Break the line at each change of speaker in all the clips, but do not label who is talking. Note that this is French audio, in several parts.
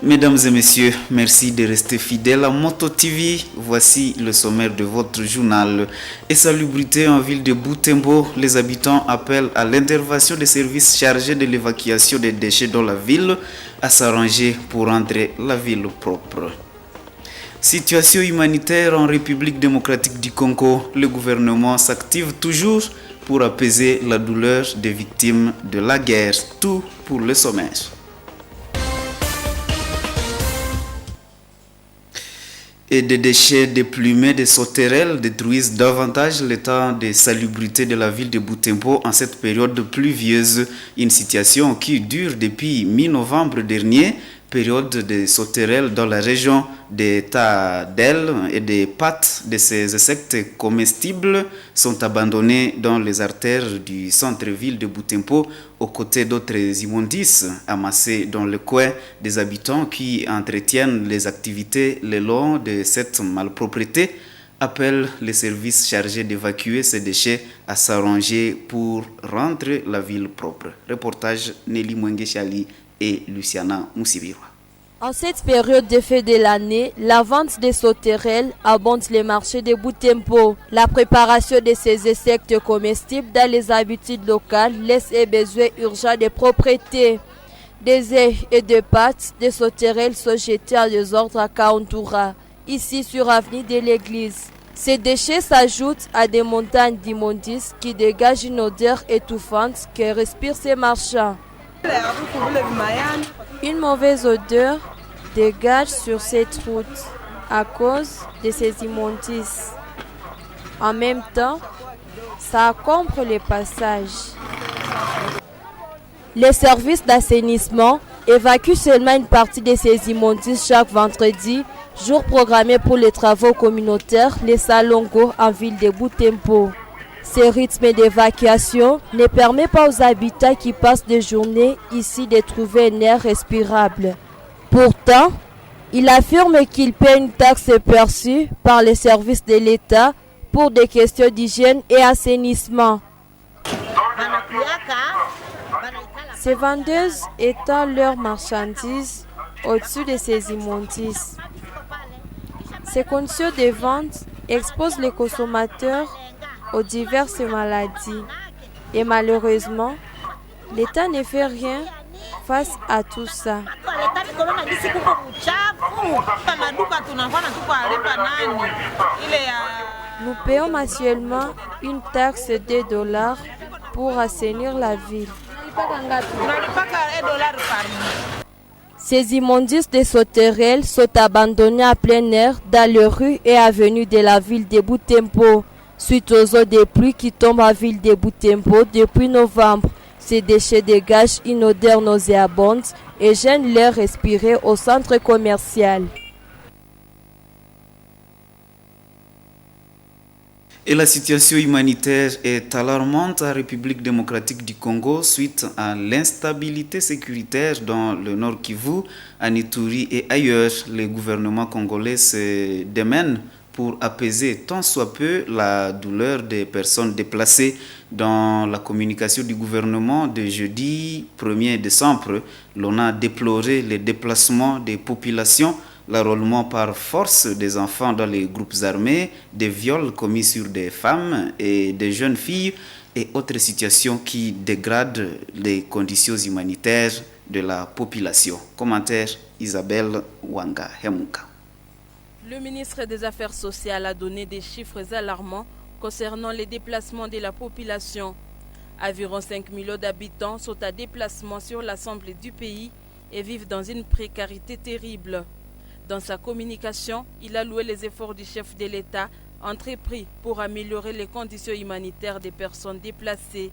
Mesdames et messieurs, merci de rester fidèles à Moto TV. Voici le sommaire de votre journal. Et salubrité en ville de Butembo, les habitants appellent à l'intervention des services chargés de l'évacuation des déchets dans la ville à s'arranger pour rendre la ville propre. Situation humanitaire en République démocratique du Congo, le gouvernement s'active toujours pour apaiser la douleur des victimes de la guerre. Tout pour le sommaire. Et des déchets déplumés des sauterelles détruisent davantage l'état de salubrité de la ville de Butembo en cette période pluvieuse, une situation qui dure depuis mi-novembre dernier, période des sauterelles dans la région des tas d'ailes et des pattes de ces insectes comestibles sont abandonnés dans les artères du centre-ville de Butembo aux côtés d'autres immondices amassés dans le coin des habitants qui entretiennent les activités le long de cette malpropreté appellent les services chargés d'évacuer ces déchets à s'arranger pour rendre la ville propre. Reportage Nelly Mwenge-Chali et Luciana Moussibirwa.
En cette période de fin de l'année, la vente des sauterelles abonde les marchés de Butembo. La préparation de ces insectes comestibles dans les habitudes locales laisse un besoin urgent de propreté. Des œufs et des pattes de sauterelles sont jetés en désordre à Kauntura, ici sur avenue de l'église. Ces déchets s'ajoutent à des montagnes d'immondices qui dégagent une odeur étouffante que respirent ces marchands. Une mauvaise odeur dégage sur cette route à cause de ces immondices. En même temps, ça encombre les passages. Les services d'assainissement évacuent seulement une partie de ces immondices chaque vendredi, jour programmé pour les travaux communautaires, les Salongo en ville de Butembo. Ce rythme d'évacuation ne permet pas aux habitants qui passent des journées ici de trouver un air respirable. Pourtant, il affirme qu'il paie une taxe perçue par les services de l'État pour des questions d'hygiène et assainissement. Ces vendeuses étalent leurs marchandises au-dessus de ces immondices. Ces conditions de vente exposent les consommateurs aux diverses maladies. Et malheureusement, l'État ne fait rien face à tout ça. Nous payons mensuellement une taxe de $2 pour assainir la ville. Ces immondices de sauterelles sont abandonnés à plein air dans les rues et avenues de la ville de Butembo. Suite aux eaux de pluie qui tombent à ville de Butembo depuis novembre, ces déchets dégagent une odeur nauséabonde et gênent l'air respiré au centre commercial.
Et la situation humanitaire est alarmante en République démocratique du Congo suite à l'instabilité sécuritaire dans le Nord Kivu, à Ituri et ailleurs. Le gouvernement congolais se démène pour apaiser tant soit peu la douleur des personnes déplacées. Dans la communication du gouvernement de jeudi 1er décembre, l'on a déploré les déplacements des populations, l'enrôlement par force des enfants dans les groupes armés, des viols commis sur des femmes et des jeunes filles et autres situations qui dégradent les conditions humanitaires de la population. Commentaire Isabelle Wanga Hemuka.
Le ministre des Affaires sociales a donné des chiffres alarmants concernant les déplacements de la population. Environ 5 millions d'habitants sont à déplacement sur l'ensemble du pays et vivent dans une précarité terrible. Dans sa communication, il a loué les efforts du chef de l'État entrepris pour améliorer les conditions humanitaires des personnes déplacées.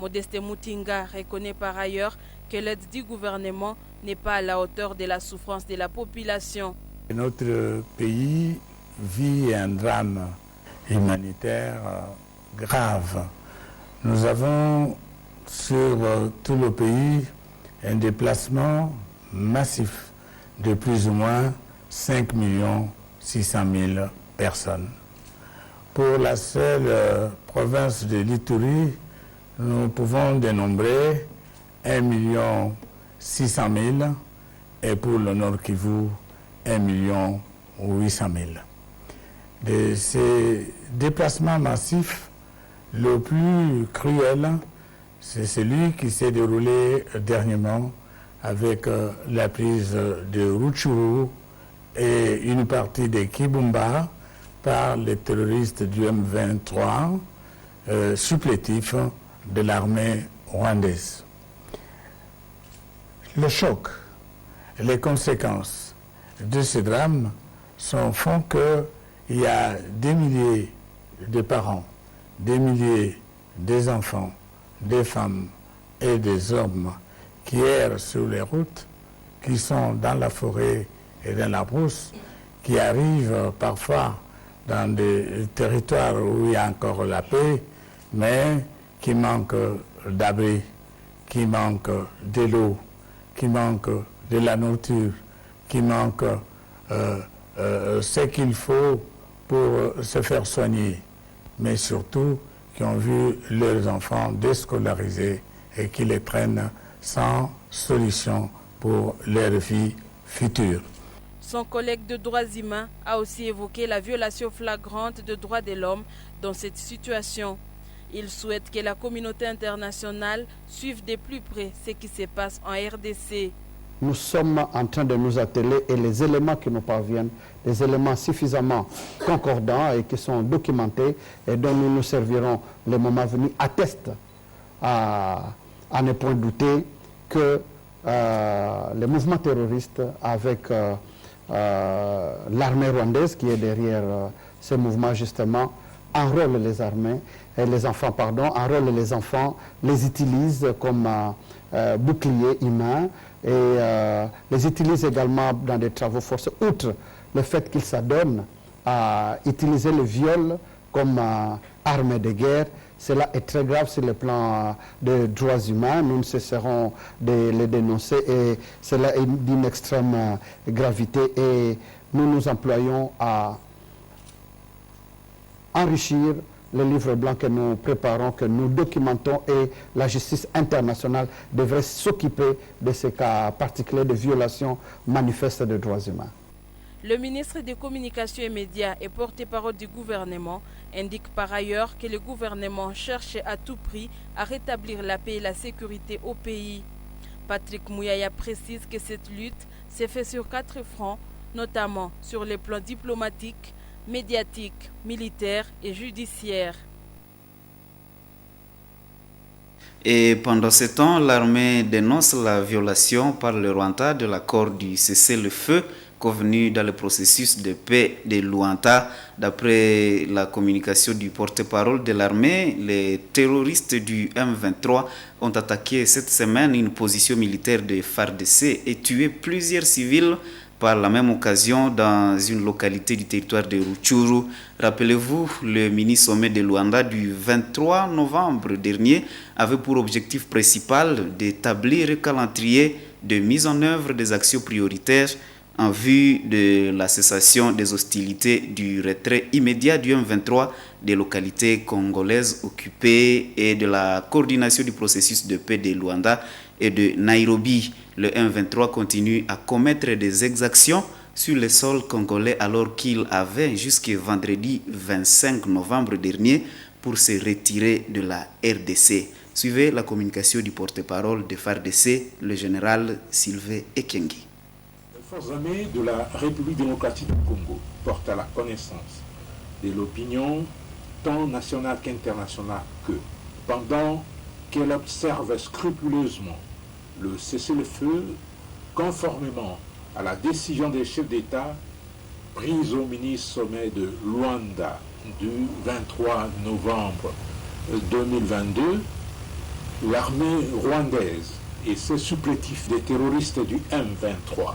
Modeste Mutinga reconnaît par ailleurs que l'aide du gouvernement n'est pas à la hauteur de la souffrance de la population.
Notre pays vit un drame humanitaire grave. Nous avons sur tout le pays un déplacement massif de plus ou moins 5 600 000 personnes. Pour la seule province de l'Ituri, nous pouvons dénombrer 1 600 000 et pour le Nord Kivu, 1 800 000. De ces déplacements massifs, le plus cruel, c'est celui qui s'est déroulé dernièrement avec la prise de Rutshuru et une partie de Kibumba par les terroristes du M23, supplétifs de l'armée rwandaise. Le choc, les conséquences de ce drame font qu'il y a des milliers de parents, des milliers d'enfants, des femmes et des hommes qui errent sur les routes, qui sont dans la forêt et dans la brousse, qui arrivent parfois dans des territoires où il y a encore la paix, mais qui manquent d'abri, qui manquent de l'eau, qui manquent de la nourriture, qui manquent ce qu'il faut pour se faire soigner, mais surtout qui ont vu leurs enfants déscolarisés et qui les traînent sans solution pour leur vie future.
Son collègue de droits humains a aussi évoqué la violation flagrante de droits de l'homme dans cette situation. Il souhaite que la communauté internationale suive de plus près ce qui se passe en RDC.
Nous sommes en train de nous atteler et les éléments qui nous parviennent, des éléments suffisamment concordants et qui sont documentés et dont nous nous servirons le moment venu, attestent à ne point douter que les mouvements terroristes avec l'armée rwandaise qui est derrière ce mouvement justement enrôlent les armées et les enfants, enrôlent les enfants, les utilisent comme boucliers humains et les utilisent également dans des travaux forcés, outre le fait qu'ils s'adonnent à utiliser le viol comme arme de guerre. Cela est très grave sur le plan des droits humains. Nous ne cesserons de les dénoncer et cela est d'une extrême gravité et nous nous employons à enrichir le livre blanc que nous préparons, que nous documentons et la justice internationale devrait s'occuper de ces cas particuliers de violations manifestes des droits humains.
Le ministre des Communications et Médias et porte-parole du gouvernement indique par ailleurs que le gouvernement cherche à tout prix à rétablir la paix et la sécurité au pays. Patrick Mouyaya précise que cette lutte s'est faite sur 4 fronts, notamment sur les plans diplomatiques, médiatiques, militaires et judiciaires.
Et pendant ce temps, l'armée dénonce la violation par le Rwanda de l'accord du cessez-le-feu convenu dans le processus de paix de Luanda. D'après la communication du porte-parole de l'armée, les terroristes du M23 ont attaqué cette semaine une position militaire de FARDC et tué plusieurs civils par la même occasion dans une localité du territoire de Rutshuru. Rappelez-vous, le mini-sommet de Luanda du 23 novembre dernier avait pour objectif principal d'établir un calendrier de mise en œuvre des actions prioritaires en vue de la cessation des hostilités, du retrait immédiat du M23 des localités congolaises occupées et de la coordination du processus de paix de Luanda et de Nairobi. Le M23 continue à commettre des exactions sur le sol congolais alors qu'il avait jusqu'à vendredi 25 novembre dernier pour se retirer de la RDC. Suivez la communication du porte-parole de FARDC, le général Sylvain Ekenge.
Les forces armées de la République démocratique du Congo portent à la connaissance de l'opinion tant nationale qu'internationale que, pendant qu'elle observe scrupuleusement le cessez-le-feu, conformément à la décision des chefs d'État prise au mini-sommet de Luanda du 23 novembre 2022, l'armée rwandaise et ses supplétifs des terroristes du M23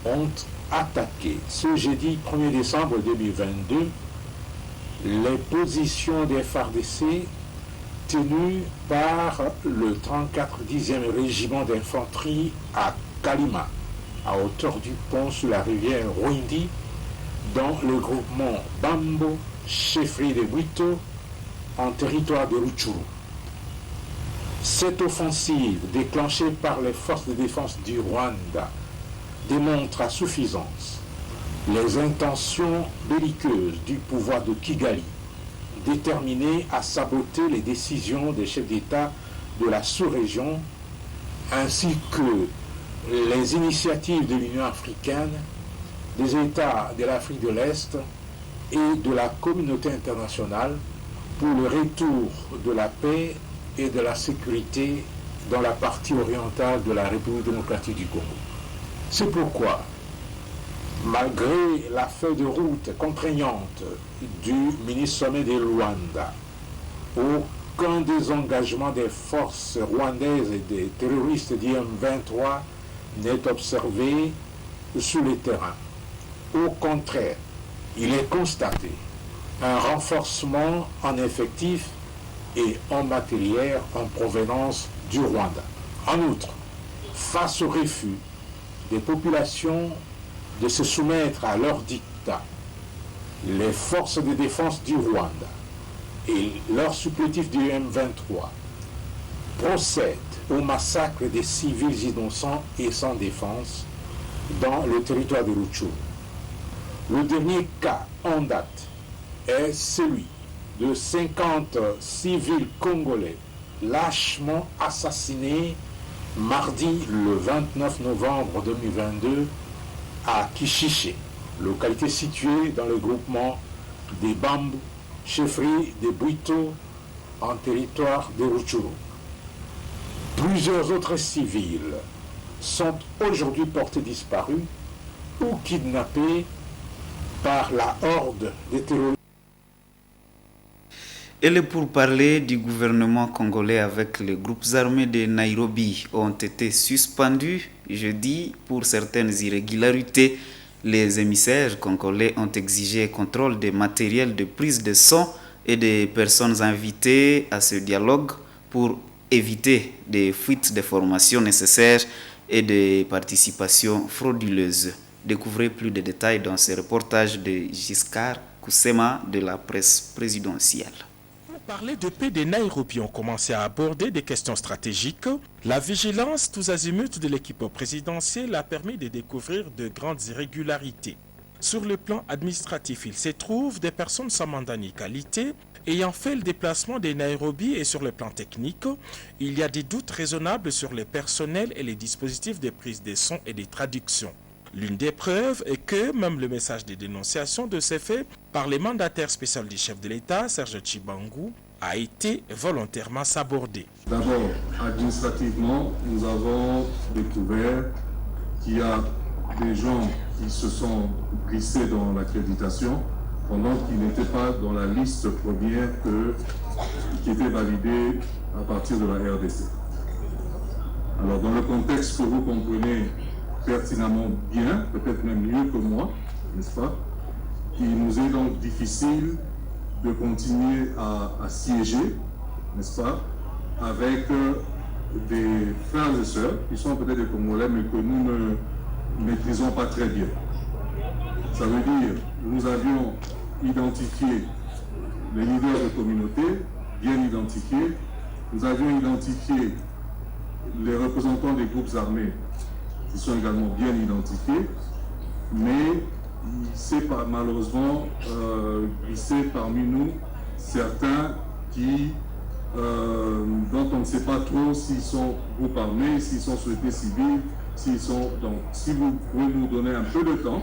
ont attaqué ce jeudi 1er décembre 2022 les positions des FARDC tenues par le 34 10e régiment d'infanterie à Kalima, à hauteur du pont sur la rivière Rwindi, dans le groupement Bambo, chefferie de Bwito, en territoire de Rutshuru. Cette offensive, déclenchée par les forces de défense du Rwanda, démontre à suffisance les intentions belliqueuses du pouvoir de Kigali, déterminé à saboter les décisions des chefs d'État de la sous-région, ainsi que les initiatives de l'Union africaine, des États de l'Afrique de l'Est et de la communauté internationale pour le retour de la paix et de la sécurité dans la partie orientale de la République démocratique du Congo. C'est pourquoi, malgré la feuille de route contraignante du mini-sommet de Luanda, aucun désengagement des forces rwandaises et des terroristes d'IM23 n'est observé sur le terrain. Au contraire, il est constaté un renforcement en effectifs et en matériel en provenance du Rwanda. En outre, face au refus des populations de se soumettre à leur dictat, les forces de défense du Rwanda et leurs supplétifs du M23 procèdent au massacre des civils innocents et sans défense dans le territoire de Rutshuru. Le dernier cas en date est celui de 50 civils congolais lâchement assassinés mardi le 29 novembre 2022 à Kishiché, localité située dans le groupement des Bambou, chefferie des Bwito, en territoire de Rutshuru. Plusieurs autres civils sont aujourd'hui portés disparus ou kidnappés par la horde des terroristes.
Et les pourparlers du gouvernement congolais avec les groupes armés de Nairobi ont été suspendus jeudi pour certaines irrégularités. Les émissaires congolais ont exigé contrôle des matériels de prise de son et des personnes invitées à ce dialogue pour éviter des fuites de formation nécessaires et des participations frauduleuses. Découvrez plus de détails dans ce reportage de Giscard Koussema de la presse présidentielle.
Parler de paix des Nairobi ont commencé à aborder des questions stratégiques. La vigilance tous azimuts de l'équipe présidentielle a permis de découvrir de grandes irrégularités. Sur le plan administratif, il se trouve des personnes sans mandat ni qualité ayant fait le déplacement des Nairobi, et sur le plan technique, il y a des doutes raisonnables sur les personnels et les dispositifs de prise de son et de traduction. L'une des preuves est que même le message de dénonciation de ces faits par les mandataires spéciaux du chef de l'État, Serge Tshibangou, a été volontairement sabordé.
D'abord, administrativement, nous avons découvert qu'il y a des gens qui se sont glissés dans l'accréditation pendant qu'ils n'étaient pas dans la liste première qui était validée à partir de la RDC. Alors, dans le contexte que vous comprenez pertinemment bien, peut-être même mieux que moi, n'est-ce pas? Il nous est donc difficile de continuer à siéger, n'est-ce pas, avec des frères et sœurs qui sont peut-être des Congolais, mais que nous ne maîtrisons pas très bien. Ça veut dire que nous avions identifié les leaders de communauté, bien identifiés. Nous avions identifié les représentants des groupes armés qui sont également bien identifiés, mais il s'est malheureusement glissé parmi nous certains dont on ne sait pas trop s'ils sont groupes armés, s'ils sont sociétés civiles, s'ils sont... Donc, si vous pouvez nous donner un peu de temps,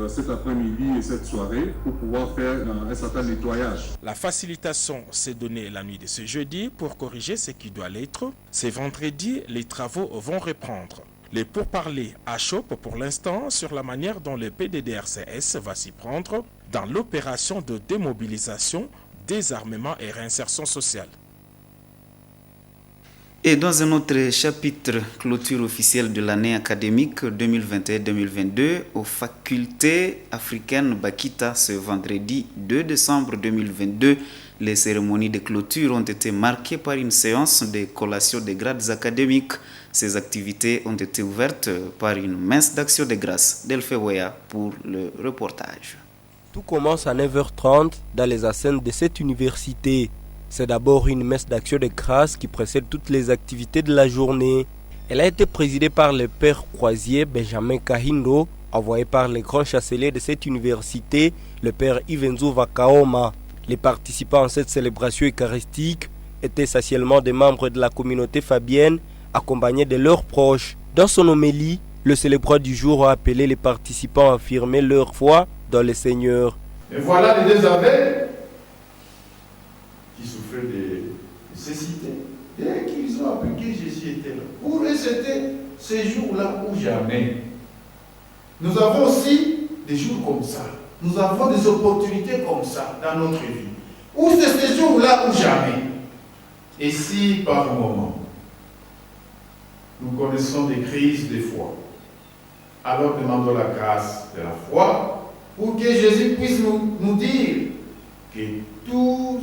cet après-midi et cette soirée, pour pouvoir faire un certain nettoyage.
La facilitation s'est donnée la nuit de ce jeudi pour corriger ce qui doit l'être. Ce vendredi, les travaux vont reprendre. Les pourparlers achoppent pour l'instant sur la manière dont le PDDRCS va s'y prendre dans l'opération de démobilisation, désarmement et réinsertion sociale.
Et dans un autre chapitre, clôture officielle de l'année académique 2021-2022 aux facultés africaines Bakita ce vendredi 2 décembre 2022. Les cérémonies de clôture ont été marquées par une séance de collation des grades académiques. Ces activités ont été ouvertes par une messe d'action de grâce. Delphé Weya pour le reportage.
Tout commence à 9h30 dans les enceintes de cette université. C'est d'abord une messe d'action de grâce qui précède toutes les activités de la journée. Elle a été présidée par le père croisier Benjamin Kahindo, envoyé par le grand chancelier de cette université, le père Ivenzu Vakaoma. Les participants à cette célébration eucharistique étaient essentiellement des membres de la communauté fabienne, accompagnés de leurs proches. Dans son homélie, le célébrant du jour a appelé les participants à affirmer leur foi dans le Seigneur.
Et voilà les deux aveugles qui souffraient de cécité. Dès qu'ils ont appris que Jésus était là, pour eux c'était ces jours-là ou jamais. Nous avons aussi des jours comme ça. Nous avons des opportunités comme ça dans notre vie. Ou c'est ces jours-là ou jamais. Et si par moment, nous connaissons des crises de foi, alors demandons la grâce de la foi pour que Jésus puisse nous dire que tout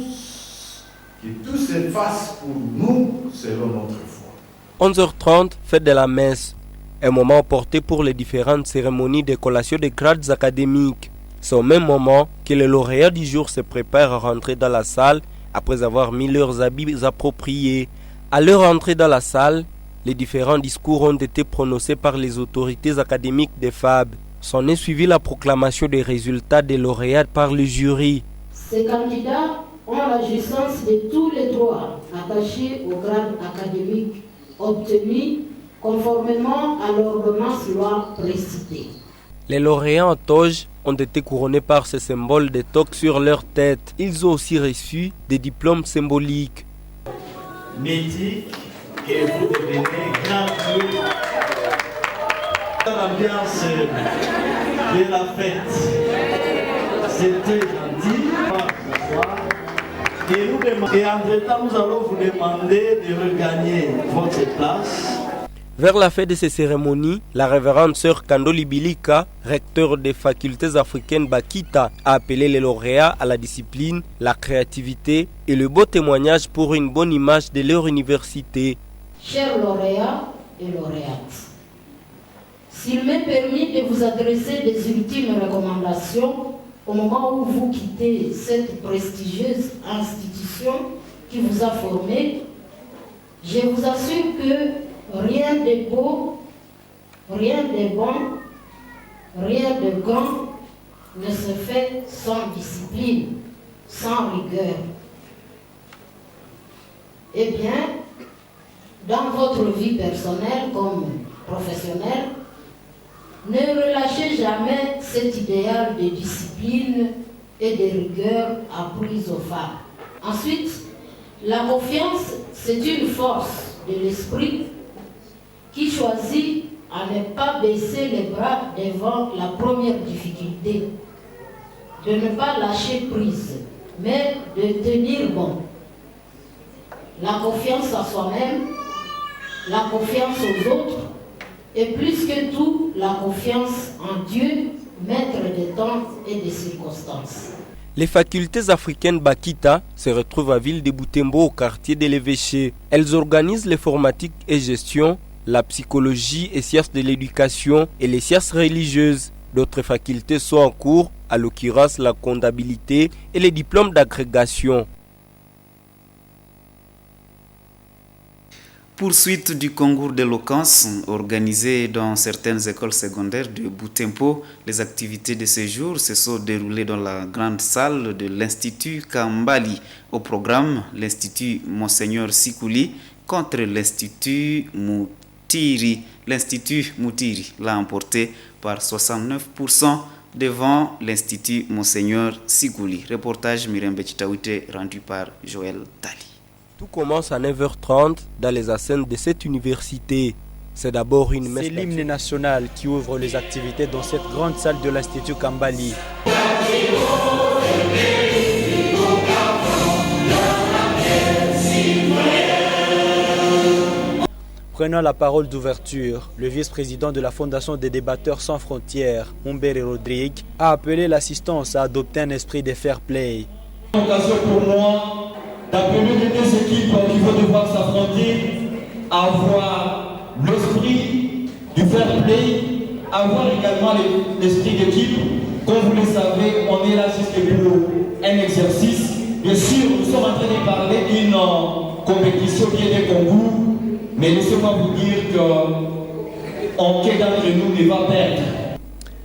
se fasse pour nous selon notre foi.
11h30, fête de la messe. Un moment porté pour les différentes cérémonies de collation des grades académiques. C'est au même moment que les lauréats du jour se préparent à rentrer dans la salle après avoir mis leurs habits appropriés. À leur entrée dans la salle, les différents discours ont été prononcés par les autorités académiques des FAB. S'en est suivi la proclamation des résultats des lauréats par le jury.
Ces candidats ont la jouissance de tous les droits attachés au grade académique obtenus conformément à l'ordonnance loi précitée.
Les lauréats en toge ont été couronnés par ce symbole de toque sur leur tête. Ils ont aussi reçu des diplômes symboliques.
Mythique, que vous devenez grand Dieu. Dans l'ambiance de la fête, c'était gentil. Et entre-temps, nous allons vous demander de regagner votre place.
Vers la fin de ces cérémonies, la révérende sœur Kandoli Bilika, recteur des facultés africaines Bakita, a appelé les lauréats à la discipline, la créativité et le beau témoignage pour une bonne image de leur université.
Chers lauréats et lauréates, s'il m'est permis de vous adresser des ultimes recommandations au moment où vous quittez cette prestigieuse institution qui vous a formé, je vous assure que rien de beau, rien de bon, rien de grand ne se fait sans discipline, sans rigueur. Eh bien, dans votre vie personnelle comme professionnelle, ne relâchez jamais cet idéal de discipline et de rigueur apprise aux femmes. Ensuite, la confiance, c'est une force de l'esprit qui choisit à ne pas baisser les bras devant la première difficulté, de ne pas lâcher prise, mais de tenir bon. La confiance à soi-même, la confiance aux autres, et plus que tout, la confiance en Dieu, maître des temps et des circonstances.
Les facultés africaines Bakita se retrouvent à Ville de Butembo au quartier de l'Évêché. Elles organisent l'informatique et gestion, la psychologie et sciences de l'éducation et les sciences religieuses. D'autres facultés sont en cours, à l'occurrence la comptabilité et les diplômes d'agrégation.
Poursuite du concours d'éloquence organisé dans certaines écoles secondaires de Butembo. Les activités de ce jour se sont déroulées dans la grande salle de l'Institut Kambali. Au programme, l'Institut Monseigneur Sikuli contre l'Institut Moutiri. L'Institut Moutiri l'a emporté par 69% devant l'Institut Monseigneur Sikuli. Reportage Myriam Betchitaouite rendu par Joël Tali.
Tout commence à 9h30 dans les enceintes de cette université. C'est d'abord une messe.
C'est l'hymne national qui ouvre les activités dans cette grande salle de l'Institut Kambali. Prenant la parole d'ouverture, le vice-président de la Fondation des débatteurs sans frontières, Humbert Rodrigue, a appelé l'assistance à adopter un esprit de fair play.
C'est une occasion pour moi d'appeler les deux équipes qui vont devoir s'affronter à avoir l'esprit du fair play, avoir également l'esprit d'équipe. Comme vous le savez, on est là juste pour un exercice. Bien sûr, nous sommes en train de parler d'une compétition qui est des concours. Mais laissez-moi vous dire qu'aucun d'entre nous ne va perdre.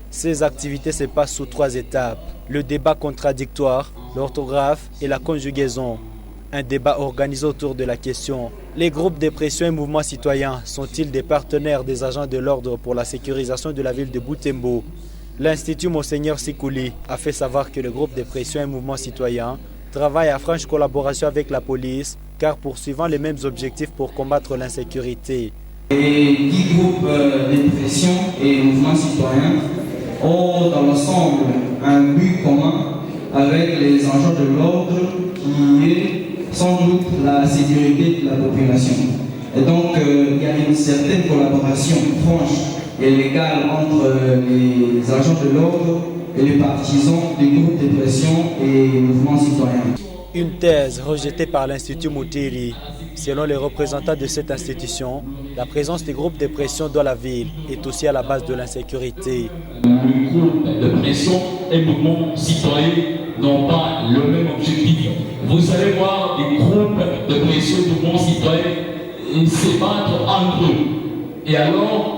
Ces activités se passent sous 3 étapes. Le débat contradictoire, l'orthographe et la conjugaison. Un débat organisé autour de la question: les groupes de pression et mouvements citoyens sont-ils des partenaires des agents de l'ordre pour la sécurisation de la ville de Butembo? L'Institut Monseigneur Sikouli a fait savoir que le groupe de pression et mouvements citoyens travaille à franche collaboration avec la police, car poursuivant les mêmes objectifs pour combattre l'insécurité.
Les 10 groupes de pression et mouvements citoyens ont dans l'ensemble un but commun avec les agents de l'ordre qui est sans doute la sécurité de la population. Et donc il y a une certaine collaboration franche et légale entre les agents de l'ordre et les partisans des groupes de pression et mouvements citoyens.
Une thèse rejetée par l'Institut Moutiri. Selon les représentants de cette institution, la présence des groupes de pression dans la ville est aussi à la base de l'insécurité.
Les groupes de pression et mouvements citoyens n'ont pas le même objectif. Vous allez voir des groupes de pression et mouvements citoyens se battre entre eux. Et alors,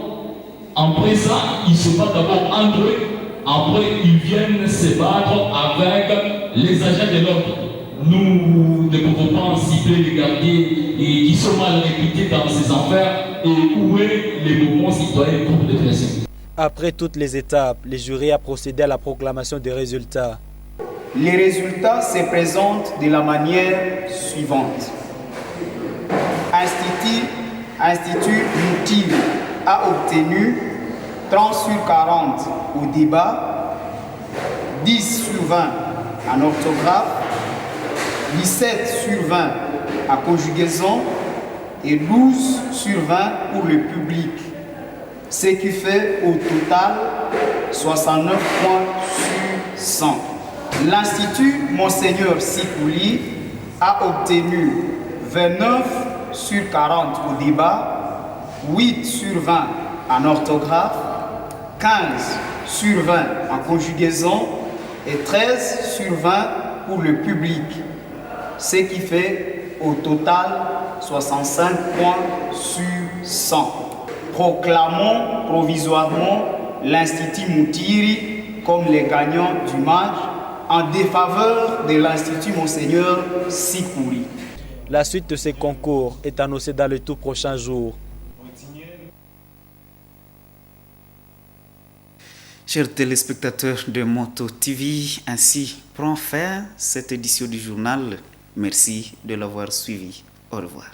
après ça, ils se battent d'abord entre eux. Après, ils viennent se battre avec les agents de l'ordre. Nous ne pouvons pas cibler les gardiens qui sont mal réputés dans ces affaires. Et où est les mouvements citoyens et groupes de pression?
Après toutes les étapes, le jury a procédé à la proclamation des résultats.
Les résultats se présentent de la manière suivante. Institut Moutiri a obtenu 30 sur 40 au débat, 10 sur 20 en orthographe, 17 sur 20 en conjugaison et 12 sur 20 pour le public, ce qui fait au total 69 points sur 100. L'Institut Monseigneur Sikouli a obtenu 29 sur 40 au débat, 8 sur 20 en orthographe, 15 sur 20 en conjugaison et 13 sur 20 pour le public, ce qui fait au total 65 points sur 100. Proclamons provisoirement l'Institut Moutiri comme les gagnants du match en défaveur de l'Institut Monseigneur Sikouli.
La suite de ces concours est annoncée dans les tout prochains jours.
Chers téléspectateurs de Moto TV, ainsi prend fin cette édition du journal. Merci de l'avoir suivi. Au revoir.